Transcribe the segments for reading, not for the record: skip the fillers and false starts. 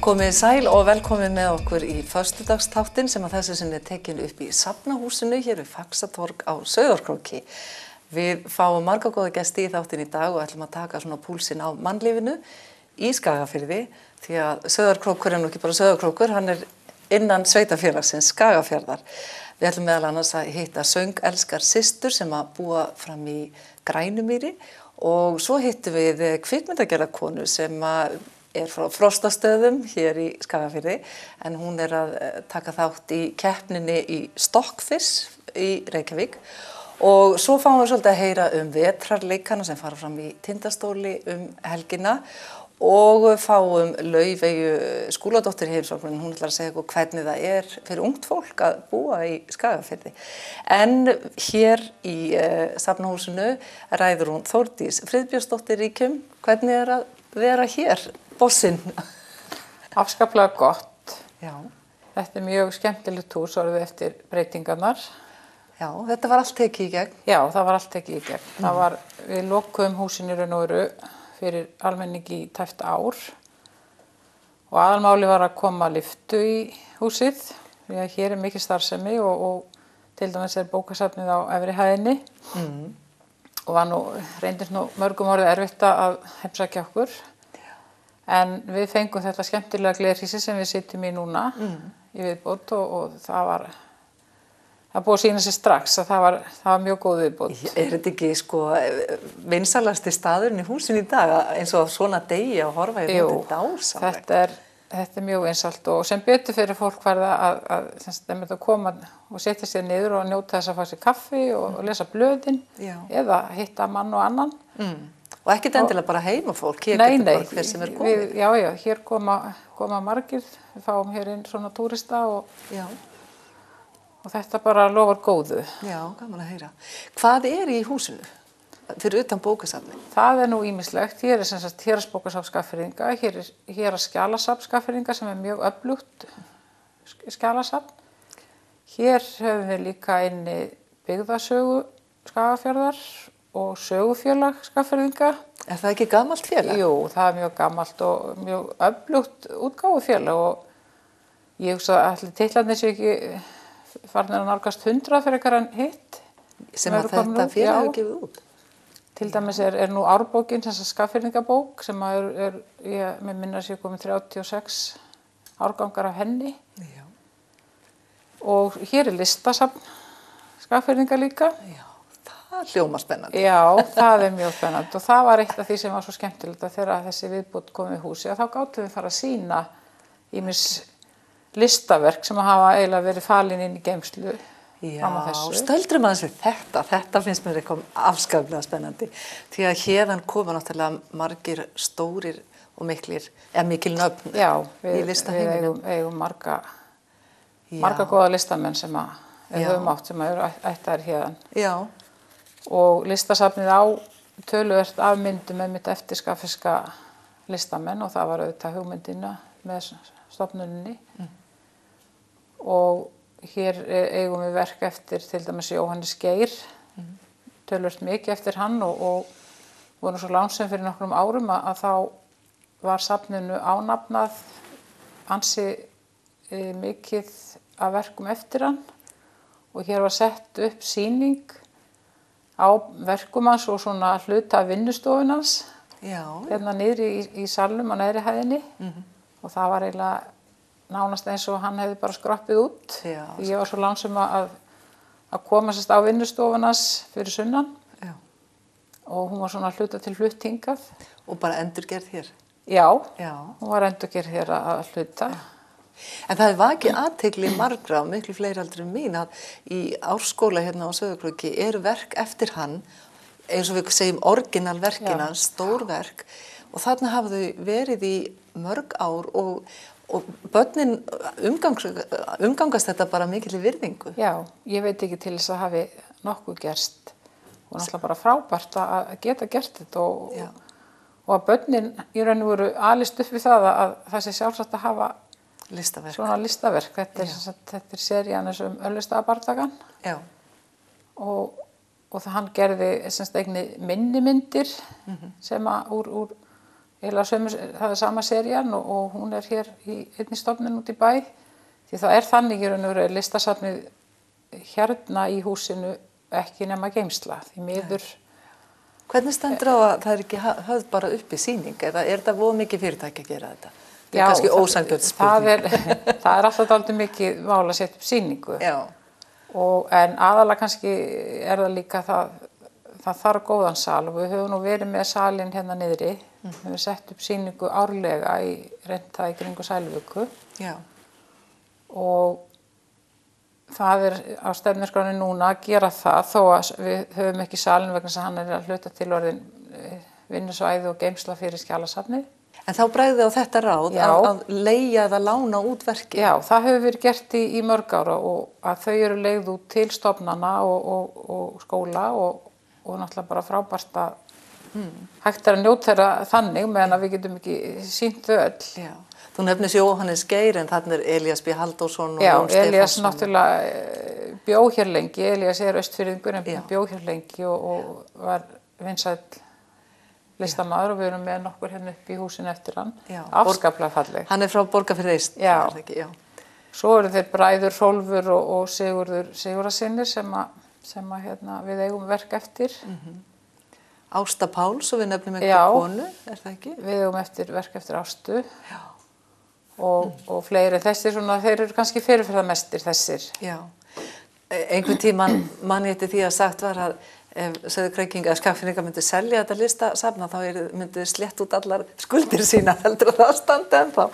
Komið sæl og velkomin með okkur í föstudagsþáttinn sem að þessu sinni er tekin upp í Safnahúsinu hér við Faxatorg á Sauðárkróki. Við fáum marga góða gesti í þáttinn í dag og ætlum að taka svona púlsinn á mannlífinu í Skagafirði því að Sauðárkrókur er nú ekki bara Sauðárkrókur, hann er innan sveitafélagsins Skagafjarðar. Við ætlum meðal annars að hitta söngelskar systur sem að búa fram í Grænumýri og svo hittum við kvikmyndagerðarkonu sem að er frá Frostastöðum hér í Skagafirði en hún er að taka þátt í keppninni í Stokkfish í Reykjavík og svo fáum við svolítið að heyra vetrarleikana sem fara fram í Tindastóli helgina og fáum Laufeyju Skúladóttir heimsókn, hún ætlar að segja okkur hvernig það er fyrir ungt fólk að búa í Skagafirði. En hér í Safnahúsinu ræður hún Þórdís Friðbjörnsdóttir Ríkjum, hvernig er að vera hér? Bossinn. Afskaplega gott. Já. Þetta er mjög skemmtilegt hús orðið eftir breytingarnar. Já, þetta var allt tekið í gegn. Já, það var allt tekið í gegn. Það var, við lokuðum húsinu raun og veru fyrir almenningi í tæpt ár og aðalmáli var að koma lyftu í húsið því að hér er mikið starfsemi og til dæmis er bókasafnið á efri hæðinni og var reyndist mörgum orðið erfitt að heimsækja okkur. En við fengum þetta skemmtilega glerhýsi sem við sitjum í núna í viðbót og það búið að sýna sig strax að það var mjög góð viðbót. Er þetta ekki vinsalasti staðurinn í húsinu í dag eins og svona degi að horfa í þetta dásamlegt? Þetta er mjög vinsælt og sem betur fyrir fólk var það að koma og setja sér niður og njóta þess að fá sér kaffi og lesa blöðin eða hitta mann og annan. Og ekkert endilega bara heimafólk, hér getur bara hver sem er komið. Já, hér koma margir, við fáum hér inn svona túrista og þetta bara lofar góðu. Já, gaman að heyra. Hvað er í húsinu fyrir utan bókasafni? Það er nú ýmislegt. Hér er sem sagt Héraðsbókasafn Skagfirðinga, hér er Skjalasafn Skagfirðinga sem er mjög öflugt skjalasafn. Hér höfum við líka inni byggðasögu Skagafjarðar og sögufélag Skagfirðinga. Er það ekki gamalt félag? Jú, það er mjög gamalt og mjög öflugt útgáfufélag og ég hugsa að allir titlarnir séu ekki farnir að nálgast 100 fyrir eitthvað en hitt. Sem að þetta félag hefur gefið út? Til dæmis er nú árbókin, sem Skagfirðingabók, sem ég minna séu komið 36 árgangar af henni. Já. Og hér er listasafn Skagfirðinga líka. Já. Það hljómar spennandi. Já, það er mjög spennandi og það var eitt af því sem var svo skemmtilegt að þegar þessi viðbót kom í húsi að þá gátum við fara að sýna ýmis listaverk sem hafa eiginlega verið falin inn í geymslu fram að þessu. Já, stöldrum aðeins við þetta finnst mér eitthvað afskaplega spennandi því að hérðan koma náttúrulega margir stórir og mikil nöfn í listaheiminum. Við eigum marga góða listamenn sem við höfum átt sem eru ættaðir hérðan. Já. Og listasafnið á töluvert af myndum eftir skagfirðska listamenn og það var auðvitað hugmyndina með stofnuninni. Og hér eigum við verk eftir til dæmis Jóhannes Geir, töluvert mikið eftir hann og vorum svo lánsöm fyrir nokkrum árum að þá var safninu ánafnað ansi mikið af verkum eftir hann og hér var sett upp sýning á verkum hans og svona hluta af vinnustofun hans hérna niðri í salnum á neðri hæðinni og það var eiginlega nánast eins og hann hefði bara skroppið út. Ég var svo lánsöm að koma sérst á vinnustofun hans fyrir sunnan og hún var svona hluta til flutt hingað. Og bara endurgerð hér? Já, hún var endurgerð hér að hluta. En það vakið athygli margra og miklu fleiri heldur en mín að í Árskóla hérna á Sauðárkróki eru verk eftir hann, eins og við segjum orginalverkina, stór verk og þarna hafa þau verið í mörg ár og börnin umgangast þetta bara mikilli virðingu. Já, ég veit ekki til þess að hafi nokkuð gerst og náttúrulega bara frábært að geta gert þetta og að börnin í raun og veru alist upp við það að það sé sjálfsagt að hafa listaverk. Svona listaverk. Þetta er serían um Öllustaðabardagann. Já. Og hann gerði eignir minnimyndir sem úr það er sama serían og hún er hér í einni stofnun út í bæ. Því það er þannig í raun og veru listasafnið hérna í húsinu ekki nema geymsla. Því miður. Hvernig stendur á að það er ekki höfð bara uppi sýning eða er þetta voða mikið fyrirtæki að gera þetta? Það Já, er kannski ósanngjörn spurning. Það er alltaf dálítið mikið mál að setja upp sýningu. Já. En aðalega kannski er það líka það þarf góðan sal og við höfum nú verið með salinn hérna niðri. Við höfum sett upp sýningu árlega í renta í kringu Sæluvíku. Já. Og það er á stefnuskráni núna að gera það þó að við höfum ekki salinn vegna þess að hann er að hluta til orðin vinnusvæði og geymsla fyrir skjalasafnið. En þá bregði á þetta ráð að leigja eða lána út verki? Já, það hefur verið gert í mörg ára og að þau eru leigð út til stofnana og skóla og náttúrulega bara frábært að hægt er að njóta þeirra þannig meðan að við getum ekki sýnt þau öll. Já. Þú nefnir Jóhannes Geir en þarna er Elías B. Halldórsson og Jón Stefánsson. Já, Elías náttúrulega bjó hér lengi. Elías er Austfirðingur en bjó hér lengi og var vinsæll listamaður og við erum með nokkur hérna upp í húsinu eftir hann. Afskaplega falleg. Hann er frá Borgarfirði Eist. Já. Svo eru þeir bræður Hrólfur og Sigurður Sigurðarsyni sem hérna, við eigum verk eftir. Ásta Páls og við nefnum einhverju konu, er það ekki? Við eigum verk eftir Ástu. Og fleiri þessir svona, þeir eru kannski fyrirferðarmestir þessir. Já. Einhvern tímann man ég eftir því að sagt var að ef Sauðárkrókingar eða Skagfirðingar myndu selja þetta listasafn þá myndu slétt út allar skuldir sína heldur að það standi ennþá.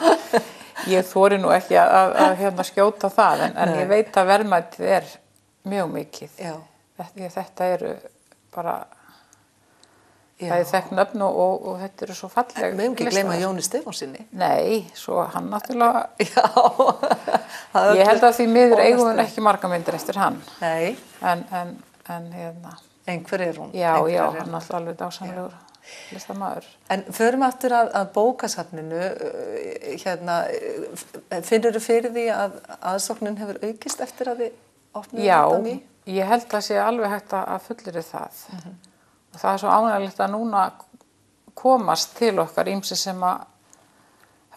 Ég þori nú ekki að hérna skjóta það en ég veit að verðmætið er mjög mikið. Já. Þetta eru bara það er þekkt nöfn og þetta eru svo falleg listaverk. Við höfum ekki gleyma Jóni Stefánssyni. Nei, svo hann náttúrulega. Já. Ég held að því miður eigum við ekki marga myndir eftir hann. Nei. En hérna. Einhver er hún. Já, hann er alltaf alveg dásamlegur listamaður. En förum aftur að bókasafninu, hérna, finnurðu fyrir því að aðsóknin hefur aukist eftir að þið opnuðu þetta ný? Já, ég held að sé alveg hægt að fullyrða það. Og það er svo ánægilegt að núna komast til okkar ýmsir sem að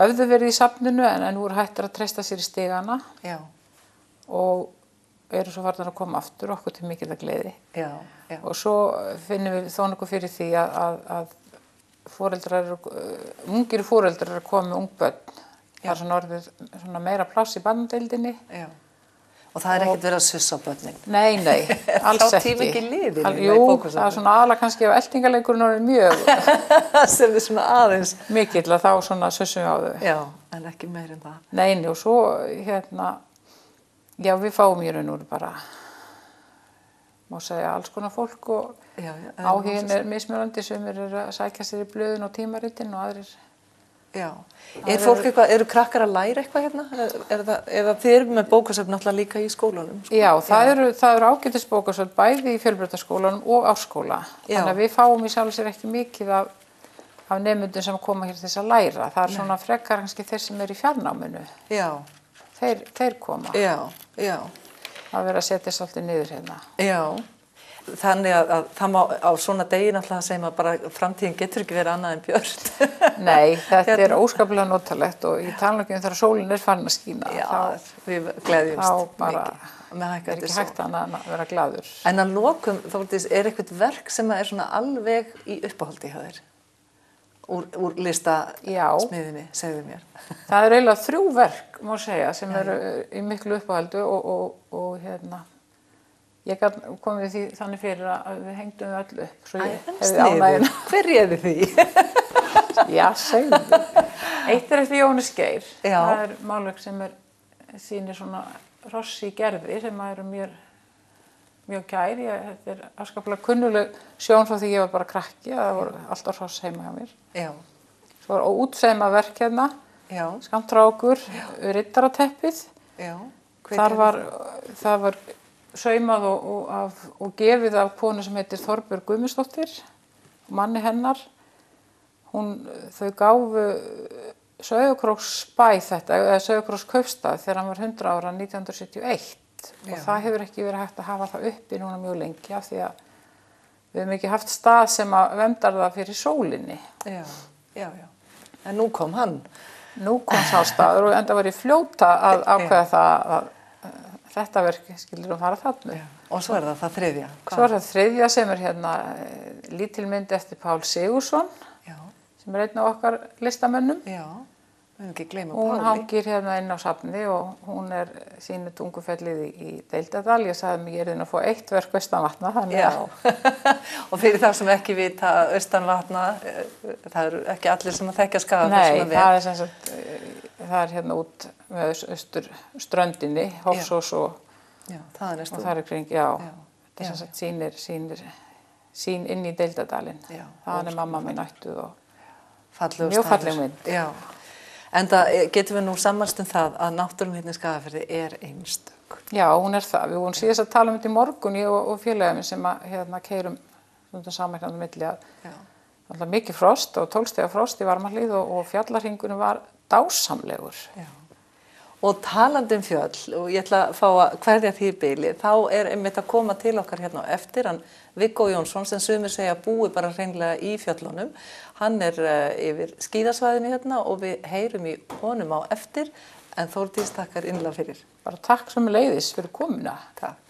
höfðu verið í safninu en voru hættir að treysta sér í stigana. Já. Og eru svo farnir að koma aftur okkur til mikillar gleði. Já. Og svo finnum við þó nokkuð fyrir því að ungir foreldrar eru að koma með ung börn. Það er svona orðið svona meira pláss í barnadeildinni. Já. Og það er ekkert verið að sussa á börnin. Nei, alls ekki. Þá tíma ekki liðin. Jú, það er svona aðalega kannski ef eltingaleikurinn orðið mjög. Sem er svona aðeins. Mikill að þá svona sussum við á þau. Já, en ekki meir en það. Nei, og svo hérna, já við fáum í raun og bara, má segja alls konar fólk og áhuginn er mismunandi sem eru að sækja sér í blöðin og tímaritin og aðrir. Já. Er fólk eitthvað, eru krakkar að læra eitthvað hérna? Eða þið eru með bókasöfn náttúrulega líka í skólanum? Sko? Já, það eru ágætis bókasöfn bæði í Fjölbrautaskólanum og Árskóla. Þannig að við fáum í sjálfu sér ekki mikið af nemendum sem koma hér til þess að læra. Það er svona frekar kannski þeir sem eru í fjarnáminu. Já. Þeir koma. Já. Það verður að setja svolítið niður hérna. Já. Þannig að það má á svona degi náttúrulega segja maður bara framtíðin getur ekki verið annað en björt. Nei, þetta er óskaplega notalegt og ég tala ekki þegar sólin er farin að skína. Já, við gleðjumst mikið. Það er ekki hægt að vera glaður. En að lokum, Þórdís, er eitthvað verk sem er svona alveg í uppáhaldi hjá þér? Úr listasmiðinni, segðu mér. Það er eiginlega 3 verk, má segja, sem eru í miklu uppáhaldi og hérna. Ég komið því þannig fyrir að við hengdum öll upp, svo ég hefði ánægjuna. Hver réði því? Já, segðu því. Eitt er eftir Jóhannes Geir. Það er málverk sem sýnir svona hross í gerði sem eru mjög kær. Þetta er afskaplega kunnuleg sjón frá því ég var bara krakki, það voru alltaf hross heima hjá mér. Já. Svo var útsauma verk hérna, skammt frá okkur, riddarateppið. Já. Það var saumað og gefið af konu sem heitir Þorbjörg Guðmundsdóttir, manni hennar. Þau gáfu Sauðárkróksbæ þetta, eða Sauðárkrókskaupstað þegar hann var 100 ára 1971 og það hefur ekki verið hægt að hafa það uppi núna mjög lengi af því að við höfum ekki haft stað sem að verndar það fyrir sólinni. Já. En nú kom hann. Nú kom sá staður og enda var ég fljóta að ákveða það að þetta verk skilur fara þarna. Og svo það þriðja. Svo það þriðja sem hérna lítil mynd eftir Pál Sigurðsson, sem einn af okkar listamönnum. Já, við höfum ekki gleyma Hún Páli. hangir hérna inn á safni og hún sýnir Tungufellið í Deildardal. Ég sagði mig, ég inn að fá eitt verk austanvatna, þannig að... Og fyrir það sem ekki vita austanvatna, það eru ekki allir sem að þekkja Skagafjörð. Nei, það sem sagt, það hérna út með austurströndinni, Hofsós og það kring, þetta sem sagt sýn inn í Deildardalinn. Það mamma mín ættuð og mjög falleg mynd. Já. En það getum við nú sammælst það að náttúran hérna í Skagafirði einstök. Já, hún það. Við vorum síðast að tala þetta í morgun, ég og félagið sem að keyrum saman hérna á milli að mikið frost og 12 stiga frost í Varmahlíð og fjallarhringurinn var dásamlegur. Já. Og talandi fjöll, og ég ætla að fá að kveðja því í bili, þá einmitt að koma til okkar hérna á eftir, hann Viggo Jónsson sem sumir segja búi bara hreinlega í fjöllunum. Hann yfir skíðasvæðinu hérna og við heyrum í honum á eftir, en Þórdís takkar innlega fyrir. Bara takk sömuleiðis fyrir komuna. Takk.